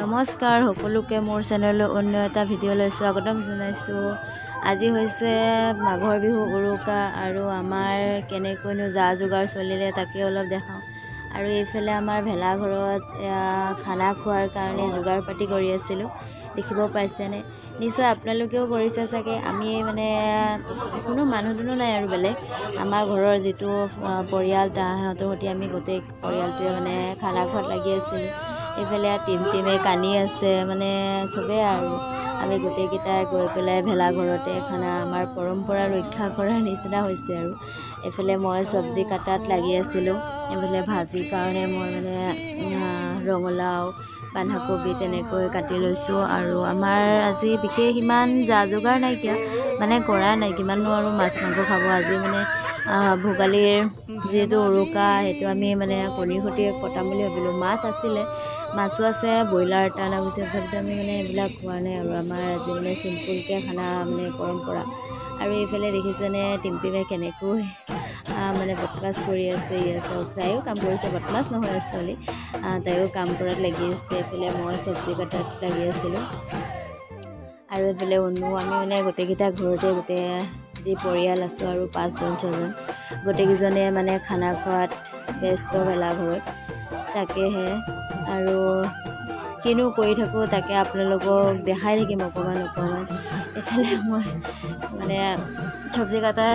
নমস্কাৰ সকলোকে মোৰ চেনেললৈ অন্য এটা ভিডিঅ'লৈ স্বাগতম জনাইছোঁ। আজি হৈছে মাঘৰ বিহু উৰুকা আৰু আমাৰ কেনেকৈনো যা যোগাৰ চলিলে তাকে অলপ দেখাওঁ। আৰু এইফালে আমাৰ ভেলাঘৰত খানা খোৱাৰ কাৰণে যোগাৰ পাতি কৰি আছিলোঁ, দেখিব পাইছেনে? নিশ্চয় আপোনালোকেও কৰিছে চাগে। আমি কোনো মানুহ দুনুহ নাই আৰু বেলেগ আমাৰ ঘৰৰ যিটো পৰিয়াল তাহাঁতৰ সৈতে আমি গোটেই পৰিয়ালটোৱে খানা খোৱাত লাগি আছিলোঁ। এইফালে টিমে কানি আছে চবেই আৰু আমি গোটেইকেইটাই গৈ পেলাই ভেলাঘৰতে খানা আমাৰ পৰম্পৰা ৰক্ষা কৰাৰ নিচিনা হৈছে আৰু। এইফালে মই চব্জি কাটাত লাগি আছিলোঁ। এইফালে ভাজিৰ কাৰণে মই ৰঙালাও বন্ধাকবি তেনেকৈ কাটি লৈছোঁ। আৰু আমাৰ আজি বিশেষ ইমান যা যোগাৰ নাইকিয়া কৰা নাই, কিমাননো আৰু মাছ মাংস খাব। আজি ভোগালীৰ যিহেতু উৰুকা সেইটো আমি কণীৰ সৈতে কটাম বুলি ভাবিলোঁ। মাছ আছিলে, মাছো আছে, ব্ৰইলাৰ এটা অনা গৈছে, তথাপিতো আমি এইবিলাক খোৱা নাই আৰু আমাৰ আজি চিম্পুলকৈ খানা পৰম্পৰা। আৰু এইফালে দেখিছেনে টিমে কেনেকৈ বদমাছ কৰি আছে। তাইও কাম কৰিছে, বদমাছ নহয় একচুৱেলি, তাইও কাম কৰাত লাগি আছে। এইফালে মই চব্জি কাটাত লাগি আছিলোঁ। আৰু এইফালে আমি গোটেইকেইটা ঘৰতে গোটেই যি পৰিয়াল আছোঁ আৰু 5জন 6জন গোটেইকেইজনে খানা খোৱাত ব্যস্ত ভেলাঘৰত। তাকেহে আৰু কিনো কৰি থাকোঁ তাকে আপোনালোকক দেখাই থাকিম অকণমান। এইফালে মই চব্জি কাটা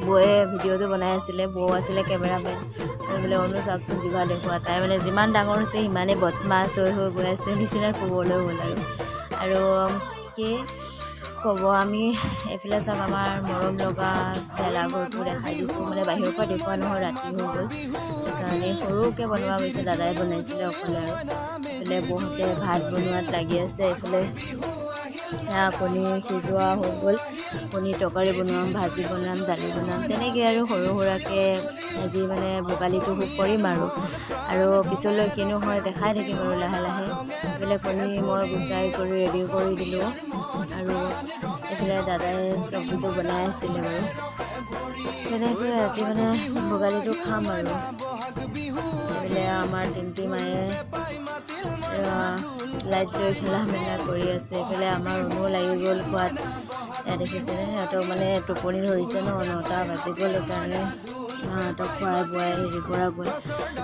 বৌয়ে ভিডিঅ'টো বনাই আছিলে, বৌ আছিলে কেমেৰামেন। আৰু অনু চাওকচোন জিভা দেখুওৱা, তাই যিমান ডাঙৰ হৈছে সিমানেই বদমাছ হৈ গৈ আছে নিচিনা ক'বলৈ গ'ল। আৰু কি ক'ব, আমি এইফালে চাওক আমাৰ মৰম লগা ভেলাঘৰটো দেখাই দিছোঁ। বাহিৰৰ পৰা দেখুওৱা নহয়, ৰাতি হৈ গ'ল সেইকাৰণে সৰুকৈ বনোৱা গৈছে, দাদাই বনাইছিলে অকলে। আৰু এইফালে বহুতে ভাত বনোৱাত লাগি আছে। এইফালে কণী সিজোৱা হৈ গ'ল, কণী তৰকাৰী বনাম, ভাজি বনাম, দালি বনাম, তেনেকৈ আৰু সৰু সুৰাকৈ আজি ভোগালীটো ভোগ কৰিম আৰু পিছলৈ কিনো হয় দেখাই থাকিম আৰু লাহে লাহে। এইফালে কণী মই গুচাই কৰি ৰেডি কৰি দিলোঁ আৰু এইফালে দাদাই চব্জিটো বনাই আছিলে বাৰু। তেনেকৈ আজি ভোগালীটো খাম আৰু। এইফালে আমাৰ টিমটি মায়ে লাইট লৈ খেলা মেলা কৰি আছে। এইফালে আমাৰ অনুও লাগি গ'ল খোৱাত। দেখিছেনে সিহঁতক টোপনি ধৰিছে ন, 9টা বাজি গ'ল, সেইকাৰণে সিহঁতক খুৱাই বোৱাই হেৰি কৰা গ'ল।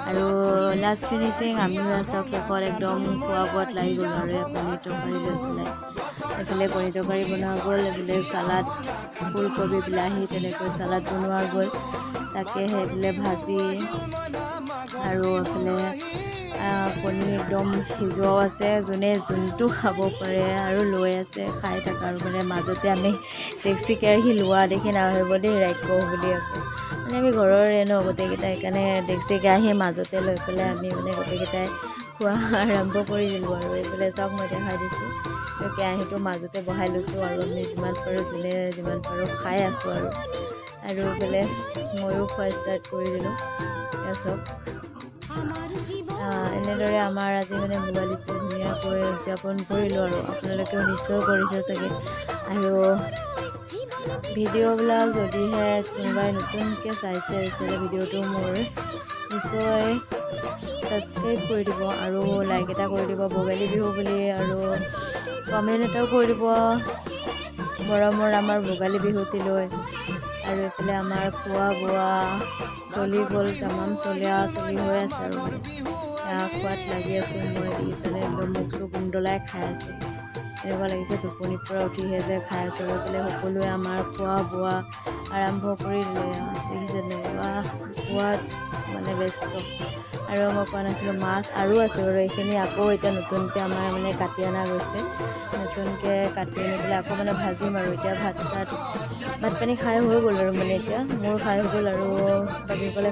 আৰু লাষ্ট ফিনিচিং আমিও চাওক শেষত একদম খোৱা বোৱাত লাগি গ'ল আৰু কণী তৰকাৰী লৈ পেলাই। এইফালে কণী তৰকাৰী বনোৱা গ'ল, এইফালে চালাড, ফুলকবি বিলাহী তেনেকৈ চালাড বনোৱা গ'ল। তাকে সেইফালে ভাজি আৰু এইফালে কণী একদম সিজোৱাও আছে, যোনে যোনটো খাব পাৰে আৰু লৈ আছে খাই থকা। আৰু মাজতে আমি ডেক্সি কেৰাহী লোৱা দেখি নাভাবিব দেই ৰাক্য বুলি। আকৌ আমি ঘৰৰে ন গোটেইকেইটাই, সেইকাৰণে ডেক্সি কেৰাহী মাজতে লৈ পেলাই আমি গোটেইকেইটাই খোৱা আৰম্ভ কৰি দিলোঁ। আৰু এইফালে চাওক মই দেখাই দিছোঁ, কেৰাহীটো মাজতে বহাই লৈছোঁ আৰু আমি যিমান পাৰোঁ যোনে যিমান পাৰোঁ খাই আছোঁ আৰু এইফালে ময়ো খোৱা ষ্টাৰ্ট কৰি দিলোঁ। চাওক এনেদৰে আমাৰ আজি ভোগালীটো ধুনীয়াকৈ উদযাপন কৰিলোঁ আৰু আপোনালোকেও নিশ্চয় কৰিছে চাগে। আৰু ভিডিঅ'বিলাক যদিহে কোনোবাই নতুনকৈ চাইছে তেতিয়াহ'লে ভিডিঅ'টো মোৰ নিশ্চয় ছাবস্ক্ৰাইব কৰি দিব আৰু লাইক এটা কৰি দিব ভোগালী বিহু বুলি, আৰু কমেণ্ট এটাও কৰি দিব মৰমৰ আমাৰ ভোগালী বিহুটিলৈ। আৰু এইফালে আমাৰ খোৱা বোৱা চলি গ'ল, তামাম চলি হৈ আছে আৰু খোৱাত লাগি আছোঁ মই। দেখিছেনে একদম মুখ চুখ উন্দলাই খাই আছোঁ, এনেকুৱা লাগিছে টোপনিৰ পৰা উঠিহে যে খাই আছোঁ। এইফালে সকলোৱে আমাৰ খোৱা বোৱা আৰম্ভ কৰি দিলে, দেখিছেনে খোৱাত ব্যস্ত। আৰু মই কোৱা নাছিলোঁ মাছ আৰু আছে বাৰু, এইখিনি আকৌ এতিয়া নতুনকৈ আমাৰ কাটি অনা গৈছে। নতুনকৈ কাটি আনি পেলাই আকৌ ভাজিম আৰু। এতিয়া ভাত পানী খাই হৈ গ'ল আৰু এতিয়া মোৰ খাই হৈ গ'ল আৰু বাকীসকলে